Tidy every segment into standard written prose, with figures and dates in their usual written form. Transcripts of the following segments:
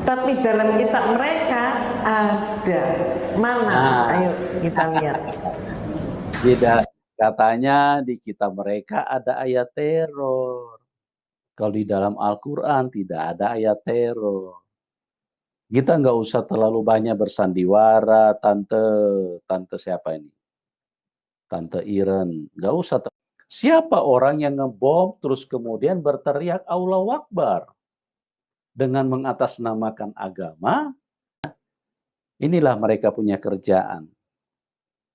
Tapi dalam kitab mereka ada. Mana? Ayo kita lihat. Tidak, katanya di kitab mereka ada ayat teror. Kalau di dalam Al-Quran tidak ada ayat teror. Kita nggak usah terlalu banyak bersandiwara, tante siapa ini? Tante Iren, nggak usah. Siapa orang yang ngebom terus kemudian berteriak Allahu Akbar dengan mengatasnamakan agama? Inilah mereka punya kerjaan.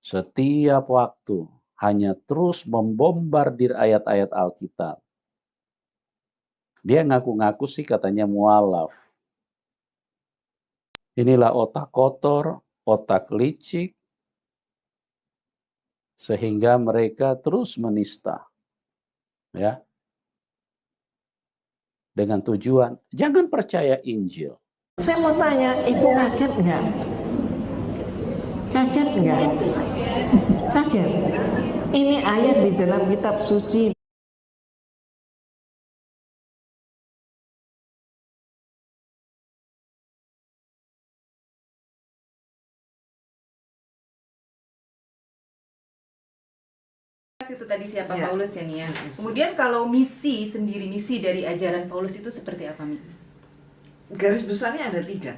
Setiap waktu hanya terus membombardir ayat-ayat Alkitab. Dia ngaku-ngaku sih katanya mualaf. Inilah otak kotor, otak licik, sehingga mereka terus menista. Ya. Dengan tujuan, jangan percaya Injil. Saya mau tanya, Ibu kaget nggak? Kaget nggak? Kaget. Ini ayat di dalam kitab suci. Itu tadi siapa Paulus ya Mia. Kemudian kalau misi sendiri, misi dari ajaran Paulus itu seperti apa Mi? Garis besarnya ada 3.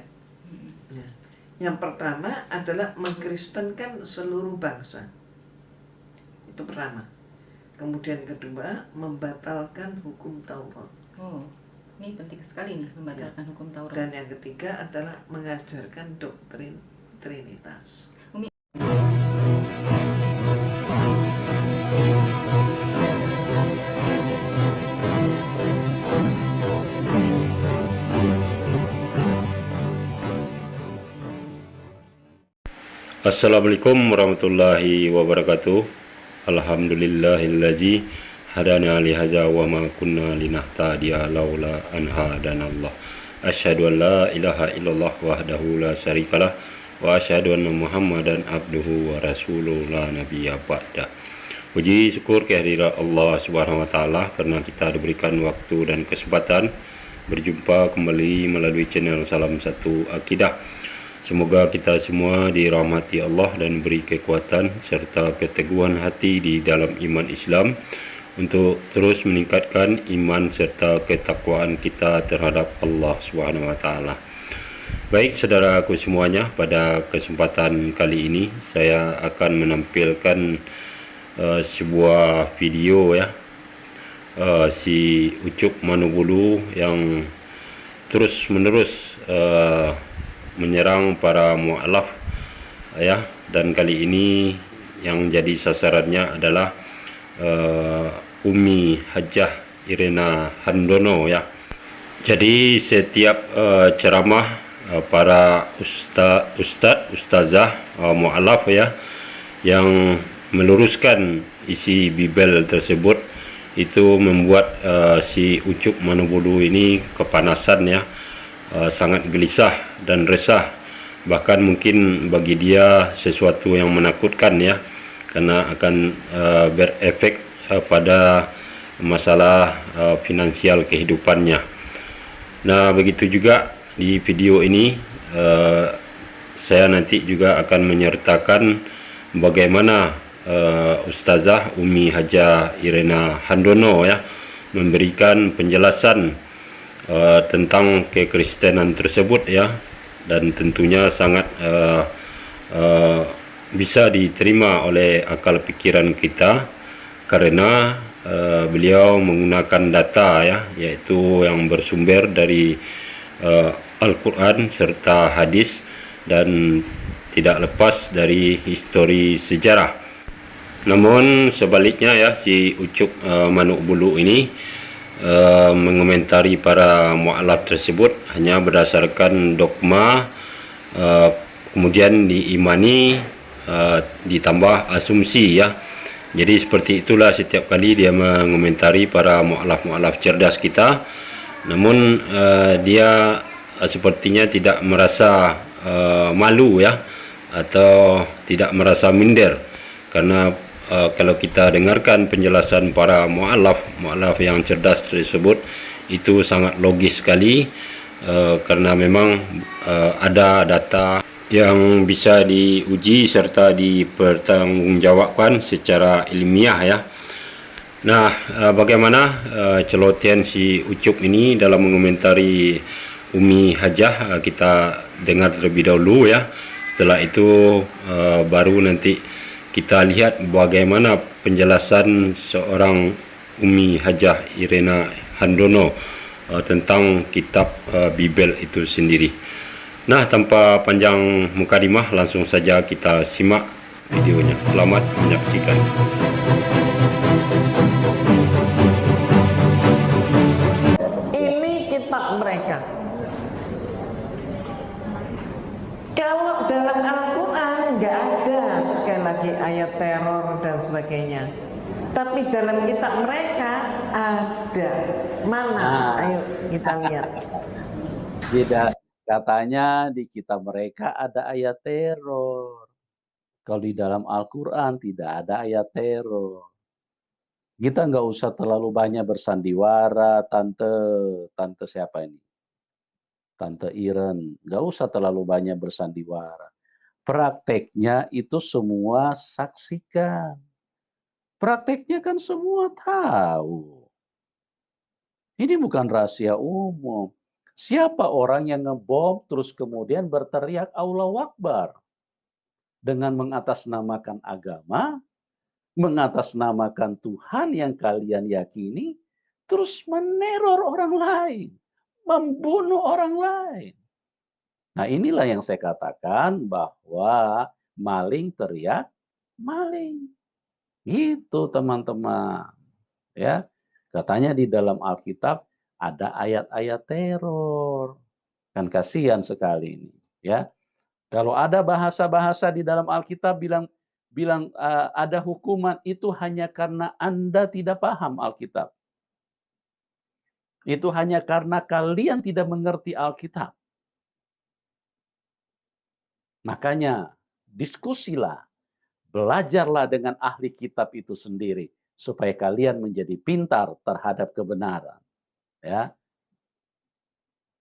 Yang pertama adalah mengkristenkan seluruh bangsa. Itu pertama. Kemudian kedua, membatalkan hukum Taurat. Oh, ini penting sekali nih, membatalkan hukum Taurat. Dan yang ketiga adalah mengajarkan doktrin Trinitas. Assalamualaikum warahmatullahi wabarakatuh. Alhamdulillahillazi hadana li hadza wa ma kunna linahtadiya laula an hadanallah. Asyhadu an la ilaha illallah wahdahu la syarikalah wa asyhadu anna Muhammadan abduhu wa rasuluhu la nabiyya ba'da. Puji syukur kehadirat Allah Subhanahu wa taala karena kita diberikan waktu dan kesempatan berjumpa kembali melalui channel Salam Satu Akidah. Semoga kita semua dirahmati Allah dan beri kekuatan serta keteguhan hati di dalam iman Islam untuk terus meningkatkan iman serta ketakwaan kita terhadap Allah Subhanahu wa taala. Baik saudaraku semuanya, pada kesempatan kali ini saya akan menampilkan sebuah video ya. Si Ucup Manugulu yang terus-menerus menyerang para mu'alaf ya, dan kali ini yang jadi sasarannya adalah Umi Hajah Irena Handono ya. Jadi setiap ceramah para ustazah mu'alaf ya yang meluruskan isi Bibel tersebut itu membuat si Ucup Manugulu ini kepanasan ya. Sangat gelisah dan resah, bahkan mungkin bagi dia sesuatu yang menakutkan ya, karena akan berefek pada masalah finansial kehidupannya. Nah begitu juga di video ini saya nanti juga akan menyertakan bagaimana Ustazah Umi Hajah Irena Handono ya memberikan penjelasan tentang kekristenan tersebut ya, dan tentunya sangat bisa diterima oleh akal pikiran kita karena beliau menggunakan data ya, yaitu yang bersumber dari Al-Quran serta hadis dan tidak lepas dari histori sejarah. Namun sebaliknya ya, si Ucup Manugulu ini mengomentari para mu'alaf tersebut hanya berdasarkan dogma, kemudian diimani, ditambah asumsi ya. Jadi seperti itulah setiap kali dia mengomentari para mu'alaf cerdas kita. Namun dia sepertinya tidak merasa malu ya, atau tidak merasa minder, karena kalau kita dengarkan penjelasan para mu'alaf yang cerdas tersebut, itu sangat logis sekali, karena memang ada data yang bisa diuji serta dipertanggungjawabkan secara ilmiah ya. Nah, bagaimana celotehan si Ucup ini dalam mengomentari Umi Hajah, kita dengar terlebih dahulu ya. Setelah itu baru nanti kita lihat bagaimana penjelasan seorang Umi Hajah Irena Handono tentang kitab Bibel itu sendiri. Nah, tanpa panjang mukadimah, langsung saja kita simak videonya. Selamat menyaksikan. Ini kitab mereka. Kalau dalam Al-Quran nggak ada sekali lagi ayat teror dan sebagainya. Tapi dalam kitab mereka ada. Mana? Ayo kita lihat. Tidak, katanya di kitab mereka ada ayat teror. Kalau di dalam Al-Quran tidak ada ayat teror. Kita nggak usah terlalu banyak bersandiwara, tante siapa ini? Tante Iren, nggak usah terlalu banyak bersandiwara. Prakteknya itu semua saksikan. Prakteknya kan semua tahu. Ini bukan rahasia umum. Siapa orang yang ngebom terus kemudian berteriak Allahu Akbar dengan mengatasnamakan agama, mengatasnamakan Tuhan yang kalian yakini, terus meneror orang lain, membunuh orang lain. Nah, inilah yang saya katakan bahwa maling teriak maling. Itu teman-teman. Ya, katanya di dalam Alkitab ada ayat-ayat teror. Kan kasihan sekali ini, ya. Kalau ada bahasa-bahasa di dalam Alkitab bilang ada hukuman, itu hanya karena Anda tidak paham Alkitab. Itu hanya karena kalian tidak mengerti Alkitab. Makanya diskusilah, belajarlah dengan ahli kitab itu sendiri supaya kalian menjadi pintar terhadap kebenaran. Ya.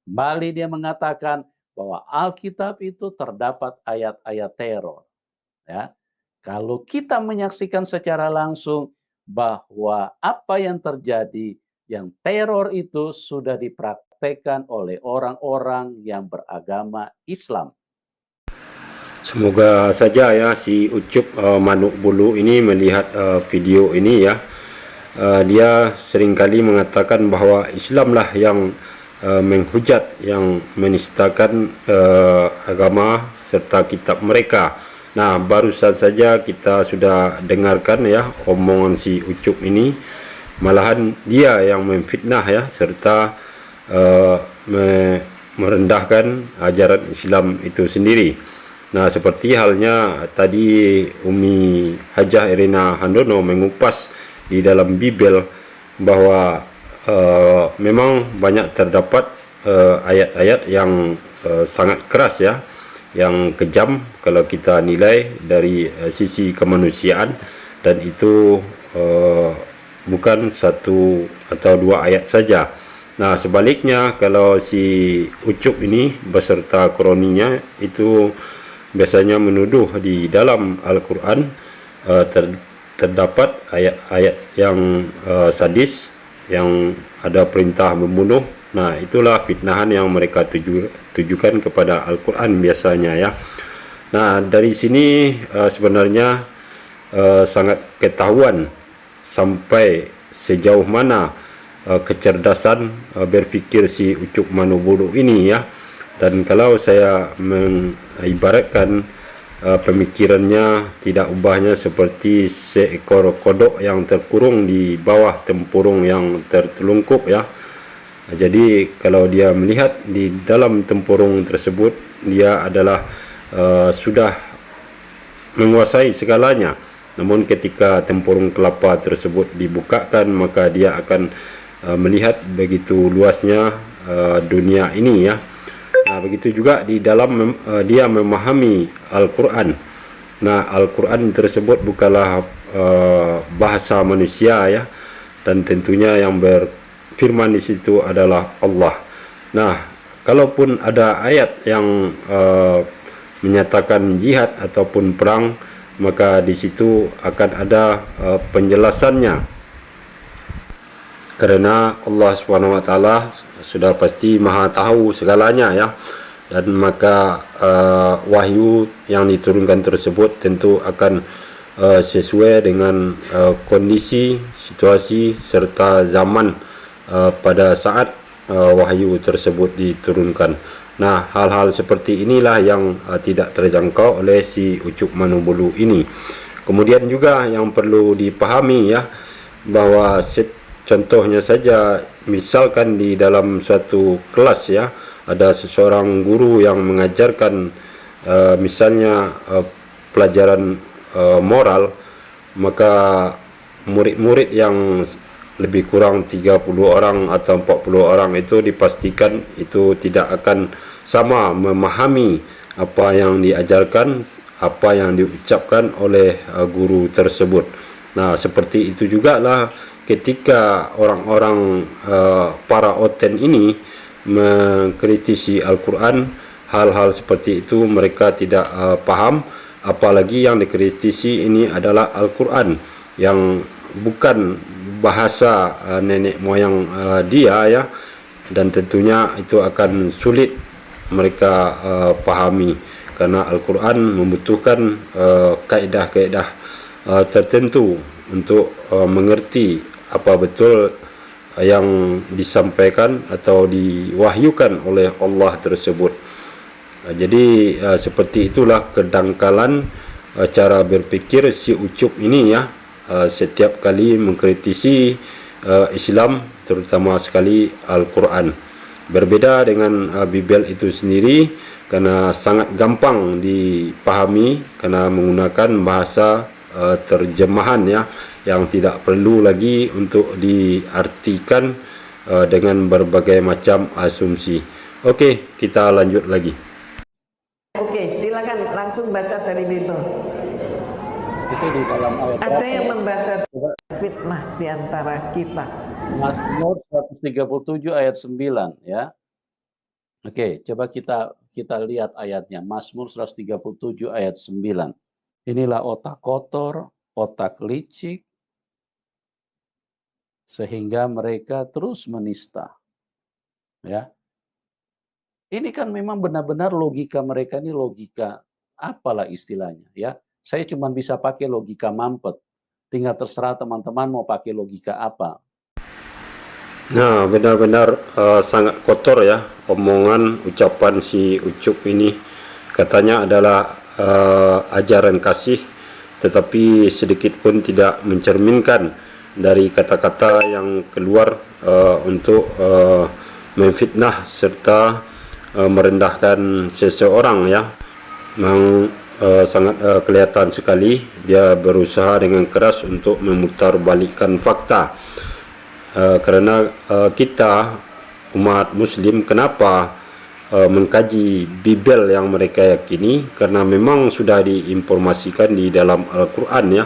Kembali dia mengatakan bahwa Alkitab itu terdapat ayat-ayat teror. Ya. Kalau kita menyaksikan secara langsung bahwa apa yang terjadi, yang teror itu sudah dipraktekkan oleh orang-orang yang beragama Islam. Semoga saja ya si Ucup Manuk Bulu ini melihat video ini ya. Dia seringkali mengatakan bahwa Islamlah yang menghujat, yang menistakan agama serta kitab mereka. Nah, barusan saja kita sudah dengarkan ya omongan si Ucup ini. Malahan dia yang memfitnah ya, serta merendahkan ajaran Islam itu sendiri. Nah, seperti halnya tadi Umi Hajah Irena Handono mengupas di dalam Bibel bahwa memang banyak terdapat ayat-ayat yang sangat keras ya, yang kejam kalau kita nilai dari sisi kemanusiaan, dan itu bukan satu atau dua ayat saja. Nah, sebaliknya kalau si Ucup ini beserta kroninya itu biasanya menuduh di dalam Al-Quran terdapat ayat-ayat yang sadis, yang ada perintah membunuh. Nah, itulah fitnahan yang mereka tujukan kepada Al-Quran biasanya ya. Nah, dari sini sebenarnya sangat ketahuan sampai sejauh mana kecerdasan berpikir si Ucup Manuk Bulu ini ya. Dan kalau saya mengibaratkan pemikirannya tidak ubahnya seperti seekor kodok yang terkurung di bawah tempurung yang tertelungkup ya. Jadi kalau dia melihat di dalam tempurung tersebut, dia adalah sudah menguasai segalanya. Namun ketika tempurung kelapa tersebut dibukakan, maka dia akan melihat begitu luasnya dunia ini ya. Nah, begitu juga di dalam dia memahami Al-Quran. Nah, Al-Quran tersebut bukanlah bahasa manusia ya, dan tentunya yang berfirman di situ adalah Allah. Nah, kalaupun ada ayat yang menyatakan jihad ataupun perang, maka di situ akan ada penjelasannya, karena Allah Subhanahu wa taala sudah pasti maha tahu segalanya ya. Dan maka wahyu yang diturunkan tersebut tentu akan sesuai dengan kondisi, situasi serta zaman pada saat wahyu tersebut diturunkan. Nah, hal-hal seperti inilah yang tidak terjangkau oleh si Ucup Manubulu ini. Kemudian juga yang perlu dipahami ya, bahwa contohnya saja, misalkan di dalam suatu kelas ya, ada seseorang guru yang mengajarkan misalnya pelajaran moral, maka murid-murid yang lebih kurang 30 orang atau 40 orang itu dipastikan itu tidak akan sama memahami apa yang diajarkan, apa yang diucapkan oleh guru tersebut. Nah, seperti itu jugalah ketika orang-orang para oten ini mengkritisi Al-Quran, hal-hal seperti itu mereka tidak paham, apalagi yang dikritisi ini adalah Al-Quran yang bukan bahasa nenek moyang dia ya, dan tentunya itu akan sulit mereka pahami, karena Al-Quran membutuhkan kaedah-kaedah tertentu untuk mengerti apa betul yang disampaikan atau diwahyukan oleh Allah tersebut. Jadi seperti itulah kedangkalan cara berpikir si Ucup ini ya, setiap kali mengkritisi Islam, terutama sekali Al-Quran. Berbeda dengan Bibel itu sendiri, karena sangat gampang dipahami karena menggunakan bahasa terjemahan ya, yang tidak perlu lagi untuk diartikan dengan berbagai macam asumsi. Okey, kita lanjut lagi. Oke, silakan langsung baca dari Bible. Itu di dalam ayat. Ada yang membaca fitnah di antara kita. Mazmur 137 ayat 9 ya. Oke, coba kita lihat ayatnya. Mazmur 137 ayat 9. Inilah otak kotor, otak licik, sehingga mereka terus menista. Ya. Ini kan memang benar-benar logika mereka ini logika apalah istilahnya ya. Saya cuma bisa pakai logika mampet. Tinggal terserah teman-teman mau pakai logika apa. Nah, benar-benar sangat kotor ya omongan ucapan si Ucup ini. Katanya adalah ajaran kasih, tetapi sedikit pun tidak mencerminkan dari kata-kata yang keluar untuk memfitnah serta merendahkan seseorang ya. Memang sangat kelihatan sekali dia berusaha dengan keras untuk memutarbalikkan fakta. Kerana kita umat Muslim kenapa mengkaji Bibel yang mereka yakini, karena memang sudah diinformasikan di dalam Al-Quran ya,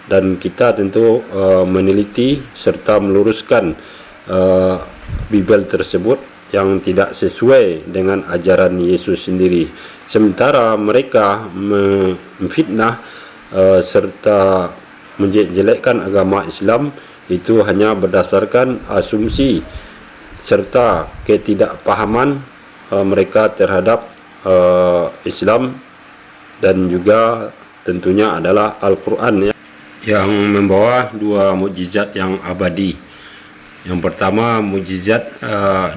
dan kita tentu meneliti serta meluruskan Bibel tersebut yang tidak sesuai dengan ajaran Yesus sendiri. Sementara mereka memfitnah serta menjelekkan agama Islam itu hanya berdasarkan asumsi serta ketidakpahaman mereka terhadap Islam, dan juga tentunya adalah Al-Quran ya, yang membawa dua mukjizat yang abadi. Yang pertama, mukjizat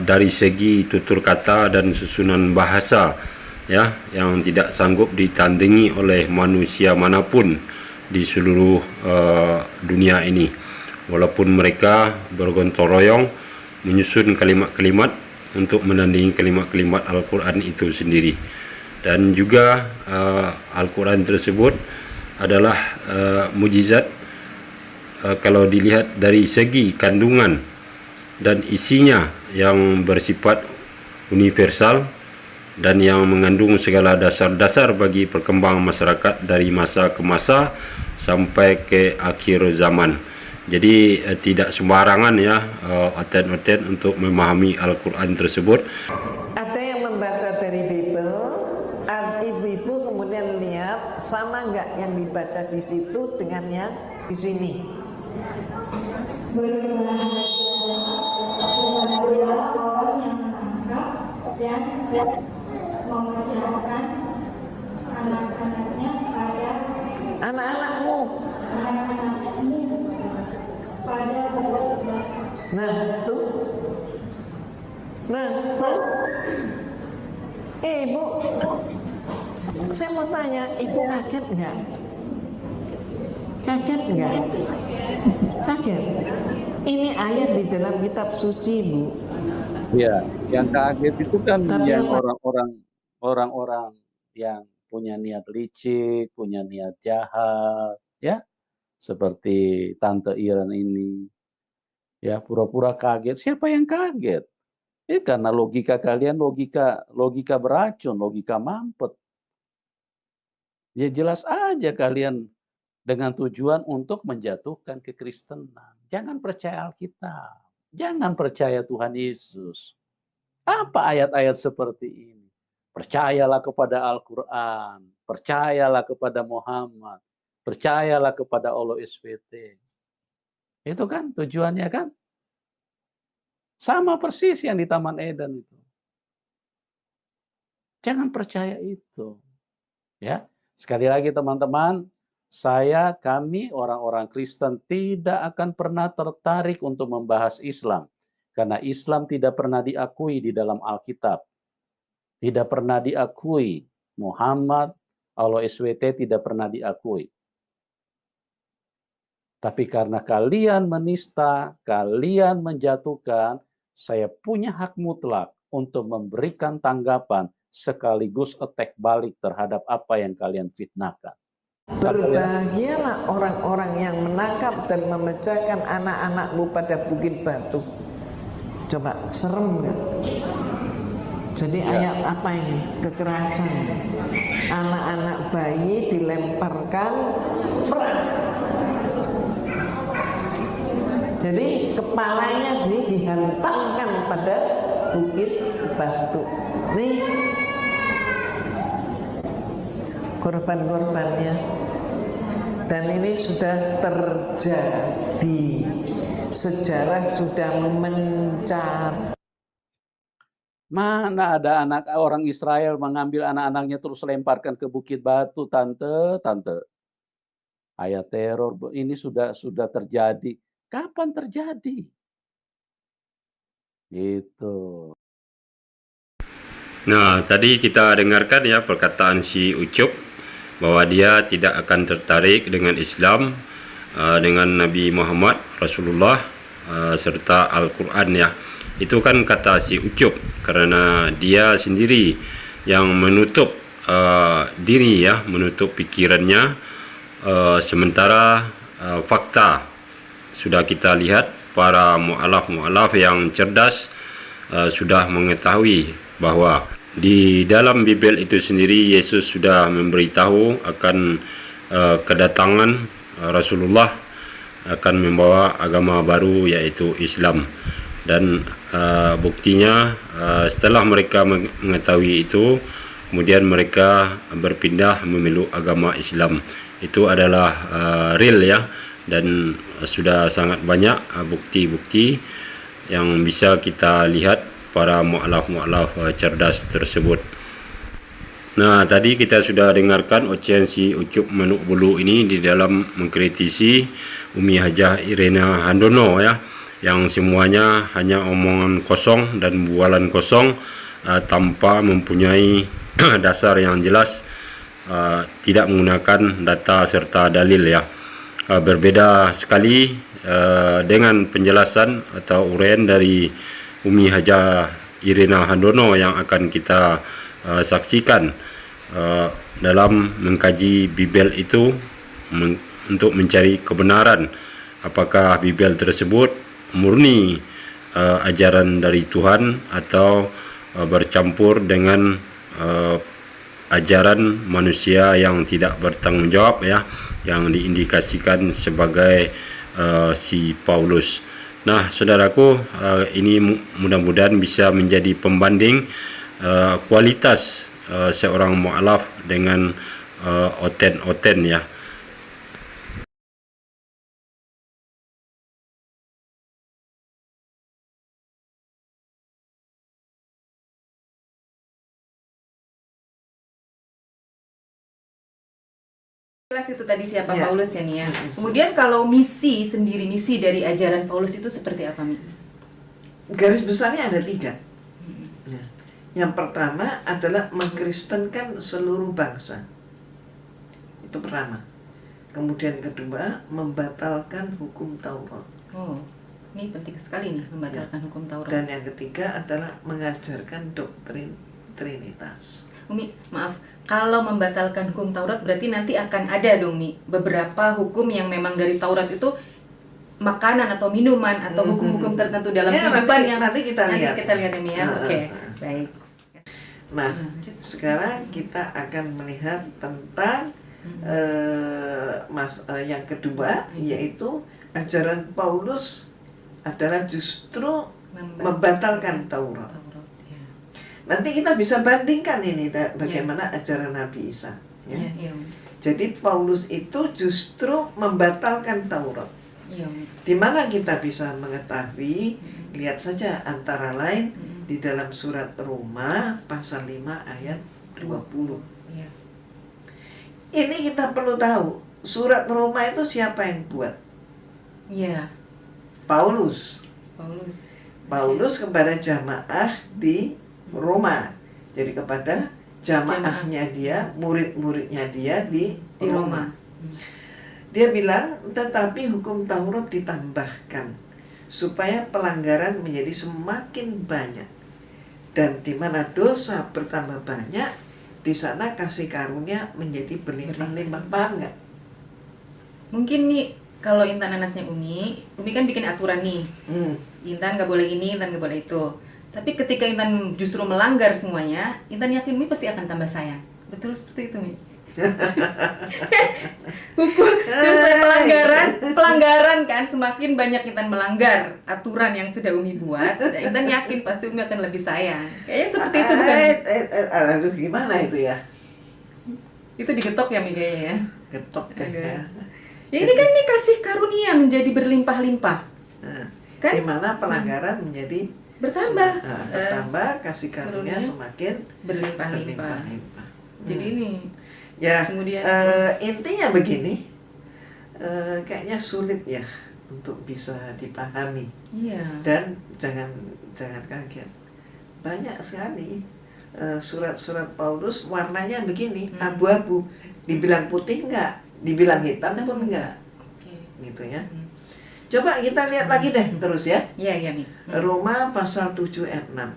dari segi tutur kata dan susunan bahasa ya, yang tidak sanggup ditandingi oleh manusia manapun di seluruh dunia ini. Walaupun mereka bergotong royong menyusun kalimat-kalimat untuk menandingi kalimat-kalimat Al-Quran itu sendiri. Dan juga Al-Quran tersebut adalah mukjizat kalau dilihat dari segi kandungan dan isinya yang bersifat universal dan yang mengandung segala dasar-dasar bagi perkembangan masyarakat dari masa ke masa sampai ke akhir zaman. Jadi tidak sembarangan ya oten-oten untuk memahami Al-Quran tersebut. Ada ibu kemudian lihat sama nggak yang dibaca di situ dengan yang di sini. Orang yang menangkap dan mengerjakan anak-anaknya pada Anak-anakmu. pada Nah, tuh. Nah, tuh. Ibu, saya mau tanya, ibu kaget nggak? Kaget nggak? Kaget. Ini ayat di dalam kitab suci, Bu. Ya, yang kaget itu kan Tapi yang apa? orang-orang yang punya niat licik, punya niat jahat, ya, seperti Tante Iren ini, ya pura-pura kaget. Siapa yang kaget? Karena logika kalian logika beracun, logika mampet. Ya jelas aja kalian dengan tujuan untuk menjatuhkan kekristenan. Jangan percaya Alkitab, jangan percaya Tuhan Yesus. Apa ayat-ayat seperti ini? Percayalah kepada Al-Quran, percayalah kepada Muhammad, percayalah kepada Allah SWT. Itu kan tujuannya kan? Sama persis yang di Taman Eden itu. Jangan percaya itu. Ya, sekali lagi teman-teman, kami orang-orang Kristen tidak akan pernah tertarik untuk membahas Islam. Karena Islam tidak pernah diakui di dalam Alkitab. Tidak pernah diakui. Muhammad, Allah SWT tidak pernah diakui. Tapi karena kalian menista, kalian menjatuhkan, saya punya hak mutlak untuk memberikan tanggapan sekaligus attack balik terhadap apa yang kalian fitnahkan. Berbahagialah orang-orang yang menangkap dan memecahkan anak-anakmu pada bukit batu. Coba, serem nggak? Jadi ayat apa ini? Kekerasan. Anak-anak bayi dilemparkan perak. Jadi kepalanya dihantamkan pada bukit batu. Nih korban-korbannya. Dan ini sudah terjadi. Sejarah sudah mencatat. Mana ada anak orang Israel mengambil anak-anaknya terus lemparkan ke bukit batu, tante. Ayat teror ini sudah terjadi. Kapan terjadi? Gitu. Nah, tadi kita dengarkan ya perkataan si Ucup bahwa dia tidak akan tertarik dengan Islam, dengan Nabi Muhammad Rasulullah serta Al-Quran ya. Itu kan kata si Ucup karena dia sendiri yang menutup diri ya, menutup pikirannya, sementara fakta sudah kita lihat para mu'alaf yang cerdas sudah mengetahui bahwa di dalam Bible itu sendiri Yesus sudah memberitahu akan kedatangan Rasulullah akan membawa agama baru yaitu Islam. Dan buktinya setelah mereka mengetahui itu, kemudian mereka berpindah memeluk agama Islam. Itu adalah real ya, dan sudah sangat banyak bukti-bukti yang bisa kita lihat para mu'alaf cerdas tersebut. Nah, tadi kita sudah dengarkan ocehan si Ucup Manuk Bulu ini di dalam mengkritisi Umi Hajah Irena Handono ya, yang semuanya hanya omongan kosong dan bualan kosong tanpa mempunyai dasar yang jelas, tidak menggunakan data serta dalil ya. Berbeda sekali dengan penjelasan atau uraian dari Umi Hajah Irena Handono yang akan kita saksikan dalam mengkaji Bible itu untuk mencari kebenaran apakah Bible tersebut murni ajaran dari Tuhan atau bercampur dengan ajaran manusia yang tidak bertanggung jawab ya, yang diindikasikan sebagai si Paulus. Nah, saudaraku, ini mudah-mudahan bisa menjadi pembanding kualitas seorang mu'alaf dengan oten-oten ya. Jelas itu tadi siapa Ya. Paulus ya nih ya. Kemudian kalau misi sendiri, misi dari ajaran Paulus itu seperti apa Mi? Garis besarnya ada 3. Ya. Yang pertama adalah mengkristenkan seluruh bangsa. Itu pertama. Kemudian kedua, membatalkan hukum Taurat. Oh, ini penting sekali nih membatalkan hukum Taurat. Dan yang ketiga adalah mengajarkan doktrin Trinitas. Umi, maaf, kalau membatalkan hukum Taurat berarti nanti akan ada dong Mi beberapa hukum yang memang dari Taurat itu makanan atau minuman atau hukum-hukum tertentu dalam Ya, kehidupan nanti- yang nanti kita lihat. kita lihat ya Mi ya. Nah, Oke, nah. baik. Nah, Lanjut. sekarang kita akan melihat tentang yang kedua, yaitu ajaran Paulus adalah justru membatalkan Taurat. Ya. Nanti kita bisa bandingkan ini bagaimana ajaran Nabi Isa. Ya. Ya, iya, Umi. Jadi Paulus itu justru membatalkan Taurat. Iya, Umi. Di mana kita bisa mengetahui? Lihat saja antara lain di dalam surat Roma pasal 5 ayat 20. Iya. Ini kita perlu tahu, surat Roma itu siapa yang buat? Iya, Paulus. Paulus. Paulus kepada jamaah di Roma. Jadi kepada jamaahnya dia, murid-muridnya dia di Roma. Dia bilang, tetapi hukum Taurat ditambahkan supaya pelanggaran menjadi semakin banyak. Dan di mana dosa bertambah banyak, di sana kasih karunia menjadi berlimpah-limpah. Paham nggak? Mungkin nih kalau Intan anaknya Umi kan bikin aturan nih. Intan nggak boleh ini, Intan nggak boleh itu. Tapi ketika Intan justru melanggar semuanya, Intan yakin Umi pasti akan tambah sayang. Betul seperti itu Mi. Hukum pelanggaran kan semakin banyak Intan melanggar aturan yang sudah Umi buat, dan Intan yakin pasti Umi akan lebih sayang. Kayaknya seperti itu bukan? Aduh, gimana itu ya? Itu digetok ya Mi kayaknya ya. Ketok deh Aduh. ya. Ya ini kan nih kasih karunia menjadi berlimpah-limpah. Nah, Kan? di mana pelanggaran menjadi Bertambah. bertambah, kasih karunia karunia semakin Berlimpah-limpah. berlimpah-limpah. Jadi ini Ya, kemudian intinya begini, kayaknya sulit ya untuk bisa dipahami. iya. Dan jangan kaget, banyak sekali surat-surat Paulus warnanya begini, abu-abu. Dibilang putih enggak, dibilang hitam pun enggak, Oke. gitu ya. Coba kita lihat lagi deh terus ya. Iya, Mi. Roma pasal 7 ayat 6.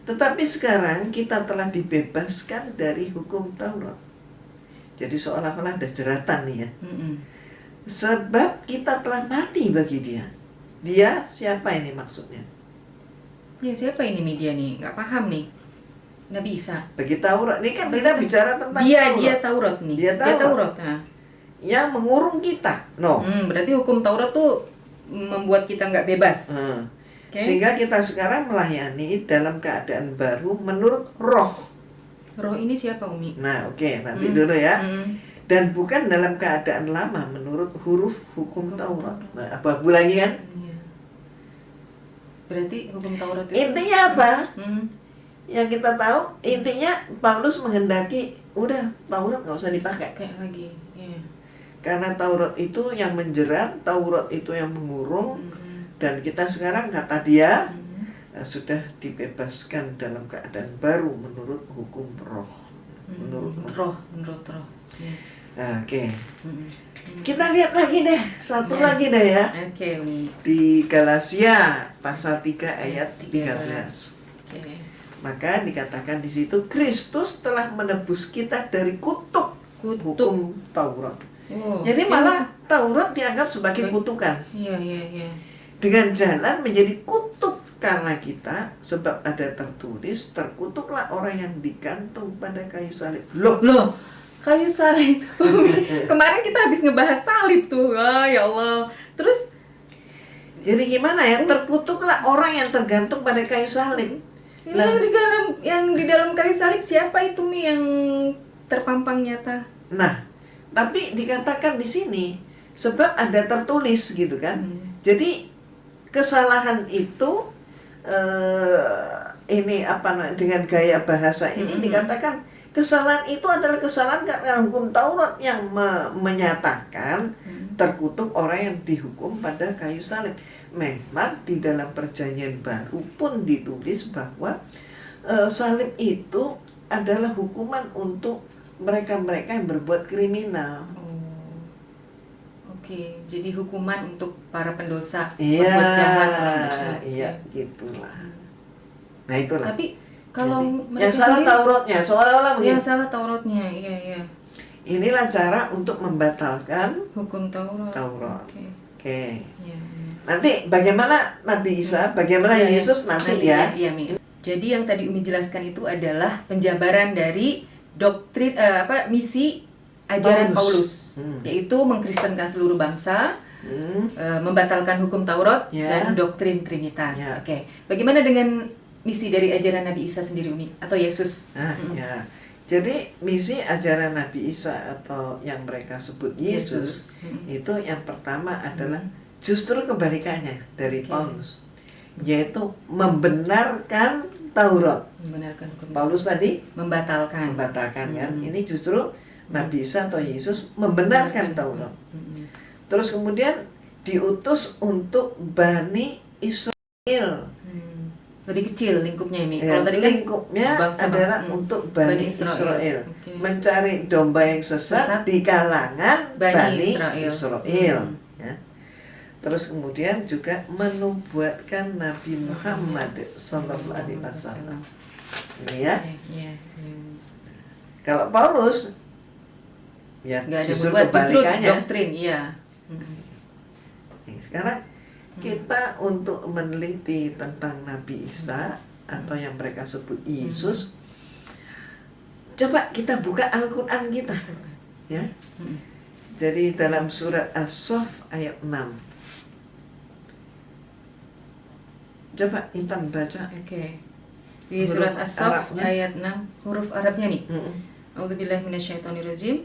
Tetapi sekarang kita telah dibebaskan dari hukum Taurat. Jadi seolah-olah ada jeratan nih ya. Sebab kita telah mati bagi dia. Dia siapa ini maksudnya? Ya siapa ini media nih? Nggak paham nih. Nabi Isa. Bagi Taurat. Ini kan kita bicara tentang Dia Taurat. Taurat nih. Dia Taurat. Nah. Yang mengurung kita. No. Berarti hukum Taurat tuh membuat kita nggak bebas. Oke. Sehingga kita sekarang melayani dalam keadaan baru menurut roh. Roh ini siapa, Umi? Nah, oke, nanti dulu ya. Hmm. Dan bukan dalam keadaan lama menurut huruf hukum Taurat. Nah, apa lagi kan? Iya. Berarti hukum Taurat itu Intinya apa? Hmm. Yang kita tahu, intinya Paulus menghendaki udah Taurat nggak usah dipakai. Kayak lagi. Iya. Karena Taurat itu yang menjerat, Taurat itu yang mengurung, dan kita sekarang kata dia sudah dibebaskan dalam keadaan baru menurut hukum roh. Menurut roh. Menurut roh. Iya. Oke. Kita lihat lagi deh, satu lagi deh ya. Oke, Umi. Di Galatia pasal 3 ayat 13. Oke. Maka dikatakan di situ Kristus telah menebus kita dari kutuk hukum Taurat. Oh, Jadi malah Taurat dianggap sebagai kutukan. Iya. Dengan jalan menjadi kutuk karena kita, sebab ada tertulis, terkutuklah orang yang digantung pada kayu salib. Loh, Kayu salib. Kemarin kita habis ngebahas salib tuh. Oh, ya Allah. Terus jadi gimana ya? Terkutuklah orang yang tergantung pada kayu salib. Yang di dalam kayu salib siapa itu Mi yang terpampang nyata? Nah, tapi dikatakan di sini sebab ada tertulis gitu kan. Jadi kesalahan itu ini dengan gaya bahasa ini dikatakan kesalahan itu adalah kesalahan karena hukum Taurat yang menyatakan terkutuk orang yang dihukum pada kayu salib. Memang di dalam Perjanjian Baru pun ditulis bahwa salib itu adalah hukuman untuk mereka-mereka yang berbuat kriminal. Oke, jadi hukuman untuk para pendosa, Iya, berbuat jahat, orang jahat. iya, gitulah. Nah itulah. Tapi kalau Jadi, mereka yang salah sendiri- Tauratnya, seolah-olah yang begini. salah Tauratnya, iya. Inilah cara untuk membatalkan Hukum Taurat. Taurat. Oke. Oke. Iya. Nanti bagaimana Nabi Isa, bagaimana Iya, Yesus nanti ya. Iya, Mi. Jadi yang tadi Umi jelaskan itu adalah penjabaran dari doktrin misi ajaran Paulus, yaitu mengkristenkan seluruh bangsa, membatalkan hukum Taurat Ya. dan doktrin Trinitas. Ya. Oke. Bagaimana dengan misi dari ajaran Nabi Isa sendiri, Umi, atau Yesus? Nah, ya. Jadi misi ajaran Nabi Isa atau yang mereka sebut Yesus itu yang pertama adalah justru kebalikannya dari Oke. Paulus, yaitu membenarkan Taurat. Membenarkan hukum Paulus tadi membatalkan. membatalkan kan. Ini justru Nabi Isa atau Yesus membenarkan Taurat. Terus kemudian diutus untuk Bani Israel. Lebih kecil lingkupnya, Mi. Ya, Kalau tadi kan lingkupnya bangsa-bangsa. adalah untuk Bani Israel. Oke. Mencari domba yang sesat Sesat. di kalangan Bani Bani Israel. Israel. Ya. Terus kemudian juga menubuatkan Nabi Muhammad Sallallahu Alaihi Wasallam. Ini ya. Iya. Kalau Paulus ya Nggak ada justru buat justru kebalikannya. doktrin, iya. Sekarang kita untuk meneliti tentang Nabi Isa atau yang mereka sebut Yesus, coba kita buka Al-Quran kita, ya. Jadi dalam surat As-Saff ayat 6. Coba Intan baca. Oke. Di Huruf surat As-Saff Arabnya. ayat 6, huruf Arabnya, Mi. Mm-mm. A'udzubillahi minasyaitonirrajim.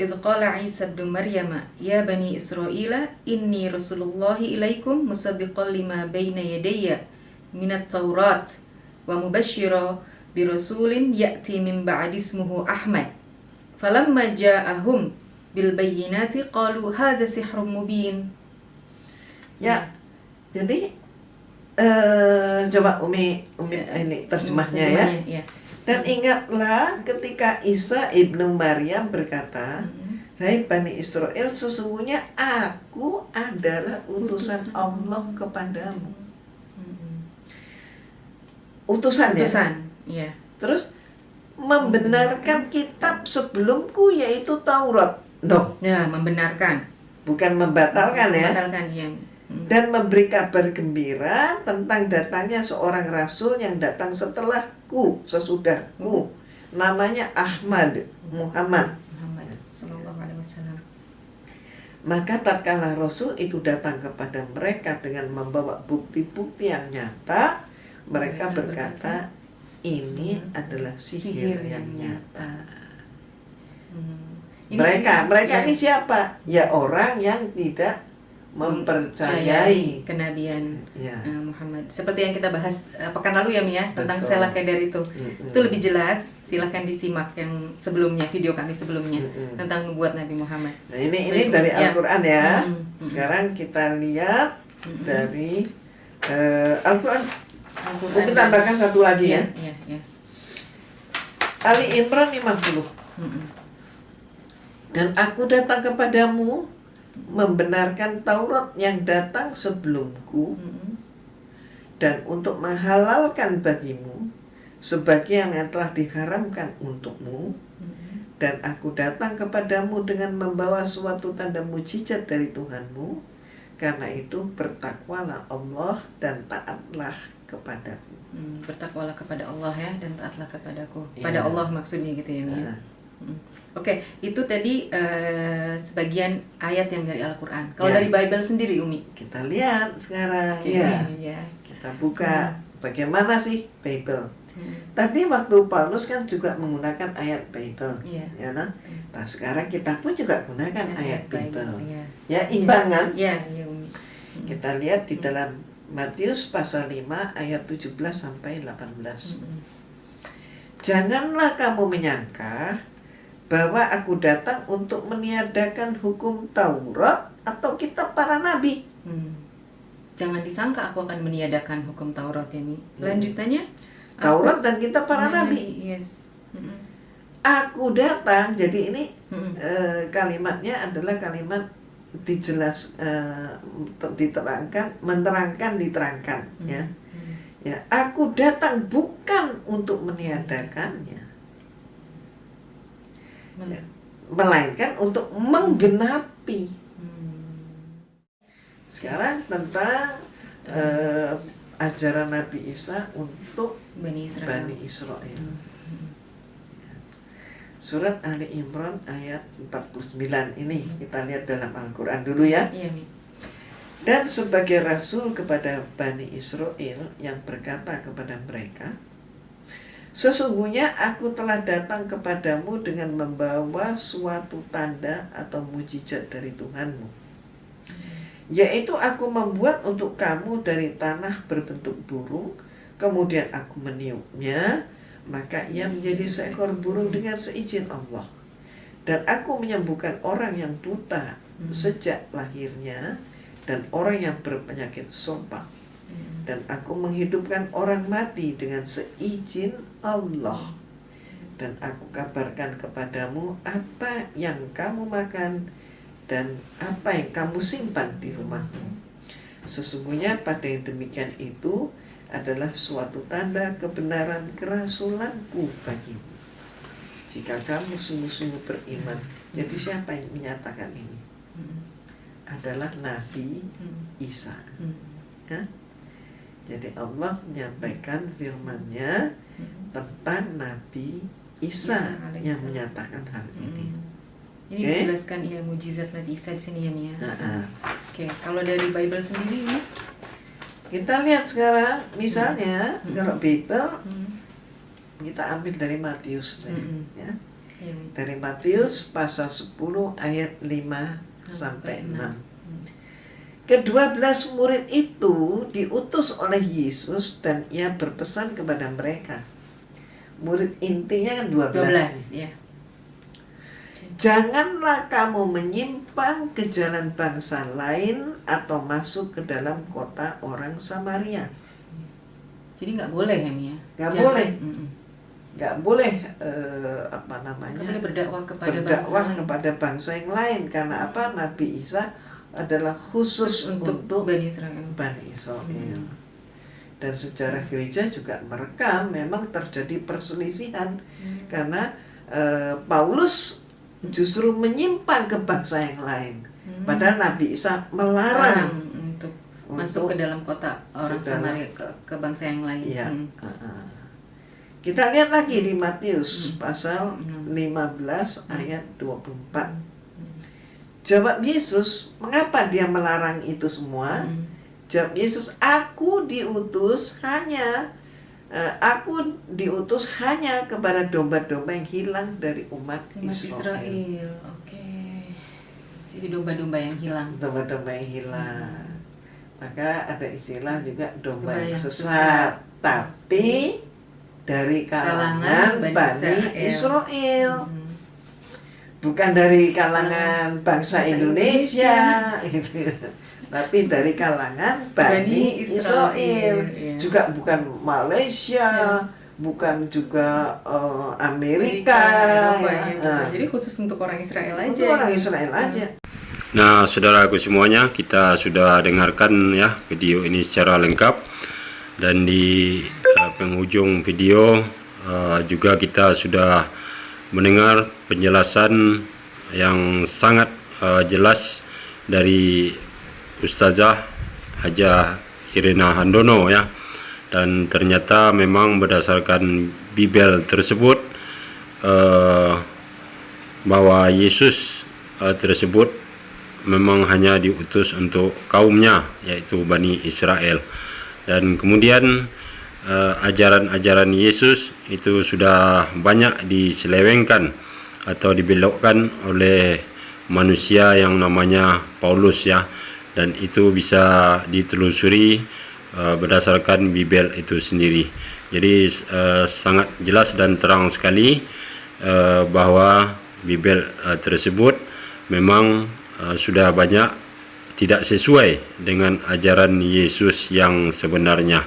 Idz qala Isa ibnu Maryam, ya bani Israila, inni rasulullahi ilaikum musaddiqan lima baina yadayya minat Taurat wa mubashshira bi rasulin ya'ti min ba'di ismuhu Ahmad. Falamma ja'ahum bil bayyinati qalu hadza sihrun mubin. Ya, jadi coba Umi ini terjemahnya ya. Ya. Dan ingatlah ketika Isa ibnu Maryam berkata, hai Bani Israel, sesungguhnya aku adalah utusan Allah kepadamu. Utusan ya. Utusan, iya. Terus membenarkan kitab sebelumku yaitu Taurat. No, Ya, membenarkan. bukan membatalkan ya. Membatalkan, iya. Dan memberi kabar gembira tentang datangnya seorang rasul yang datang setelahku, sesudahku. Namanya Ahmad, Muhammad. Muhammad sallallahu alaihi wasallam. Maka tatkala rasul itu datang kepada mereka dengan membawa bukti-bukti yang nyata, mereka berkata, ini adalah sihir yang nyata. Mereka ini siapa? Ya orang yang tidak mempercayai kenabian ya. Muhammad. Seperti yang kita bahas pekan lalu ya, Mi ya, tentang Betul. Sela Kedar itu. Itu lebih jelas, silahkan disimak yang sebelumnya, video kami sebelumnya tentang nubuat Nabi Muhammad. Nah ini Baik, dari ya. Al-Quran ya. Sekarang Sekarang kita lihat dari Al-Quran. Al-Quran. Mungkin tambahkan satu lagi ya. Iya. Ali Imran 50. Dan aku datang kepadamu membenarkan Taurat yang datang sebelumku dan untuk menghalalkan bagimu sebagian yang telah diharamkan untukmu, dan aku datang kepadamu dengan membawa suatu tanda mujizat dari Tuhanmu. Karena itu bertakwalah Allah dan taatlah kepadaku. Bertakwalah kepada Allah ya, dan taatlah kepadaku. Iya. Pada Allah maksudnya gitu ya, Mi. Nah, Oke, itu tadi sebagian ayat yang dari Al-Quran. Kalau Ya. dari Bible sendiri, Umi? kita lihat sekarang Oke, ya. ya. Kita buka bagaimana sih Bible. Tadi waktu Paulus kan juga menggunakan ayat Bible, Iya. ya nah. Nah sekarang kita pun juga gunakan ayat Bible. Iya. Ya imbangan. Iya, iya Umi. Kita lihat di dalam Matius pasal 5 ayat 17 sampai 18. Janganlah kamu menyangka bahwa aku datang untuk meniadakan hukum Taurat atau kitab para nabi. Jangan disangka aku akan meniadakan hukum Taurat ya Mi. Lanjutannya Taurat dan kitab para nabi. Yes. Aku datang, jadi ini kalimatnya adalah kalimat diterangkan, ya. Ya, aku datang bukan untuk meniadakannya, ya, melainkan untuk menggenapi. Sekarang tentang ajaran Nabi Isa untuk Bani Israel. Bani Israel. Surat Ali Imran ayat 49 ini kita lihat dalam Al-Quran dulu ya. Iya Mi. Dan sebagai rasul kepada Bani Israel yang berkata kepada mereka, sesungguhnya aku telah datang kepadamu dengan membawa suatu tanda atau mujizat dari Tuhanmu, yaitu aku membuat untuk kamu dari tanah berbentuk burung, kemudian aku meniupnya, maka ia menjadi seekor burung dengan seizin Allah. Dan aku menyembuhkan orang yang buta sejak lahirnya, dan orang yang berpenyakit sopak. Dan aku menghidupkan orang mati dengan seizin Allah. Dan aku kabarkan kepadamu apa yang kamu makan dan apa yang kamu simpan di rumahmu. Sesungguhnya pada yang demikian itu adalah suatu tanda kebenaran kerasulanku bagimu, jika kamu sungguh-sungguh beriman. Jadi siapa yang menyatakan ini? Adalah Nabi Isa, ya? Jadi Allah menyampaikan firman-Nya tentang Nabi Isa yang menyatakan hal ini. Ini dijelaskan ya mujizat Nabi Isa di sini ya Mia. Oke, kalau dari Bible sendiri Mia? Kita lihat sekarang, misalnya kalau Bible kita ambil dari Matius, ya. Dari Matius pasal 10 ayat 5 sampai 6. Ke-12 murid itu diutus oleh Yesus dan ia berpesan kepada mereka. Murid intinya kan 12 ya. Janganlah kamu menyimpang ke jalan bangsa lain atau masuk ke dalam kota orang Samaria. Jadi nggak boleh ya Mia? Nggak boleh. Nggak boleh Nggak boleh berdakwah kepada bangsa yang lain. Karena apa? Nabi Isa adalah khusus untuk Bani Israel. Dan sejarah gereja juga merekam memang terjadi perselisihan karena Paulus justru menyimpang ke bangsa yang lain, padahal Nabi Isa melarang untuk masuk ke dalam kota orang Samaria, ke bangsa yang lain. Iya. Kita lihat lagi di Matius pasal 15 ayat 24. Jawab Yesus, mengapa dia melarang itu semua? Jawab Yesus, aku diutus hanya kepada domba-domba yang hilang dari umat Israel. Oke. Jadi domba-domba yang hilang. Domba-domba yang hilang. Maka ada istilah juga domba yang sesat. Tapi dari kalangan Bani Israel. Bukan dari kalangan bangsa Indonesia, tapi dari kalangan Bani Israel. Juga bukan Malaysia, bukan juga Amerika. Jadi khusus untuk orang Israel aja. Untuk orang Israel aja. Nah, saudaraku semuanya, kita sudah dengarkan ya video ini secara lengkap, dan di penghujung video juga kita sudah mendengar penjelasan yang sangat jelas dari Ustazah Hajah Irina Handono ya. Dan ternyata memang berdasarkan Bible tersebut bahwa Yesus tersebut memang hanya diutus untuk kaumnya, yaitu Bani Israel. Dan kemudian ajaran-ajaran Yesus itu sudah banyak diselewengkan atau dibelokkan oleh manusia yang namanya Paulus ya, dan itu bisa ditelusuri berdasarkan Bible itu sendiri. Jadi sangat jelas dan terang sekali bahwa Bible tersebut memang sudah banyak tidak sesuai dengan ajaran Yesus yang sebenarnya.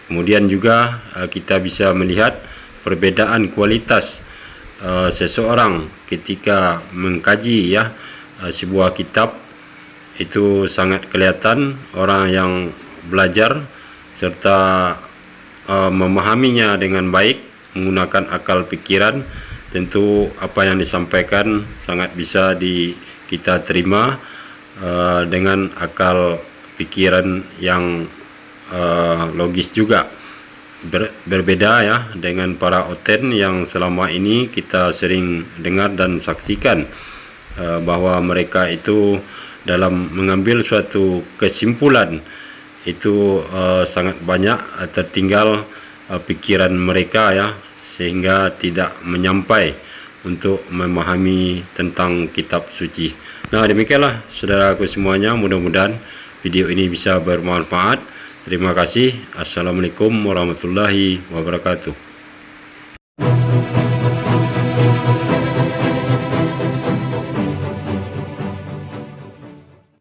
Kemudian juga kita bisa melihat perbedaan kualitas seseorang ketika mengkaji ya sebuah kitab. Itu sangat kelihatan orang yang belajar serta memahaminya dengan baik menggunakan akal pikiran, tentu apa yang disampaikan sangat bisa kita terima dengan akal pikiran yang logis juga. Berbeda ya dengan para oten yang selama ini kita sering dengar dan saksikan bahwa mereka itu dalam mengambil suatu kesimpulan itu sangat banyak tertinggal pikiran mereka ya, sehingga tidak menyampai untuk memahami tentang kitab suci. Nah, demikianlah saudaraku semuanya, mudah-mudahan video ini bisa bermanfaat. Terima kasih. Assalamualaikum warahmatullahi wabarakatuh.